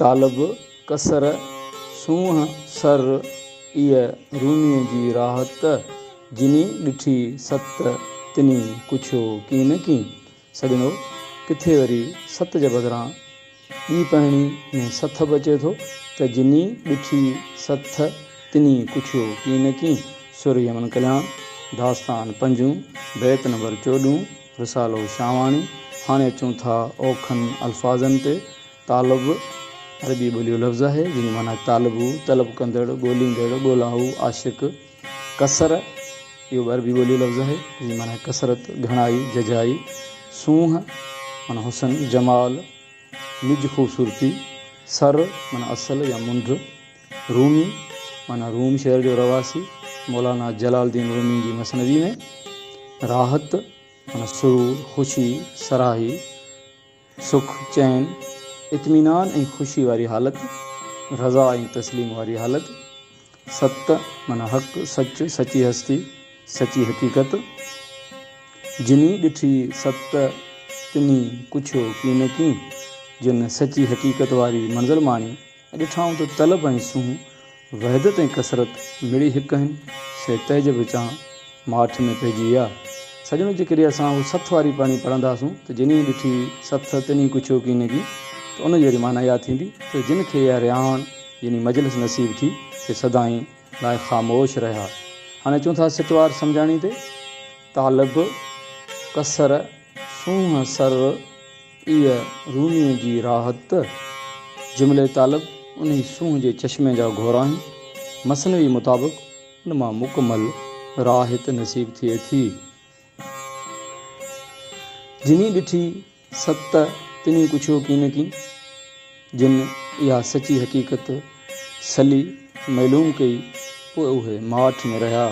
तालब कसर सूंह सर इह रूमीअ जी राहत जिनी ॾिठी सत तिनी कुछो की न की। सजणो किथे वरी सत जे बदिरां ॿी पहिणी में सथ बि अचे थो त जिनी ॾिठी सथ तिनी कुछो की न की। सुर यमन कल्याण दास्तान 5 बैत नंबर 14 रिसालो शावाणी। हाणे अचूं था औखनि अल्फाज़नि ते। तालब अरबी ॿोलियो लफ़्ज़ आहे जिन माना तालबू तलब कंदड़ ॻोल्हींदड़ ॻोल्हाऊ आशिक। कसर इहो अरबी ॿोलियो लफ़्ज़ आहे जिन माना कसरत घणाई जजाई। सूंह माना हुसन जमाल निज ख़ूबसूरती। सर माना असल या मुंड। रूमी माना रूम शहर जो रवासी मौलाना जलालुद्दीन रूमी जी मसनवी में। राहत माना सुरूर ख़ुशी सराही सुख चैन इत्मीनान ऐं ख़ुशी वारी हालत। रज़ा ऐं तस्लीम वारी हालत। सत माना हक़ सच सची हस्ती सची हक़ीक़त। जिनी ॾिठी सत तिनी कुछो की न की। जिन सची हक़ीक़त वारी मंज़िल माणी ॾिठाऊं त तलब ऐं सूंह वहदत ऐं कसरत मिड़ी हिकु आहिनि से तहज बि चां माठ में पइजी विया। सजणो जेकॾहिं असां उहो सथ वारी पाणी पढ़ंदासूं त जिनी ॾिठी सथ तिनी कुछो की न की त उन जहिड़ी माना इहा थींदी त जिन खे इहा रिहाण यानी मजलिस नसीब थी से सदाईं लाइ ख़ामोश रहिया। हाणे अचूं था सिटवार सम्झाणी ते। तालब कसर सूंह सर इह रूमीअ जी राहत। जुमिले तालब उन सूंह जे चश्मे जा घोर आहिनि। मसनवी मुताबिक़ उन मां मुकमल राहत नसीब थिए थी। जिनी ॾिठी सत तिनी कुछो की न की। जिन इहा सची हक़ीक़त सली मालूम कई पोइ उहे माठ में रहिया।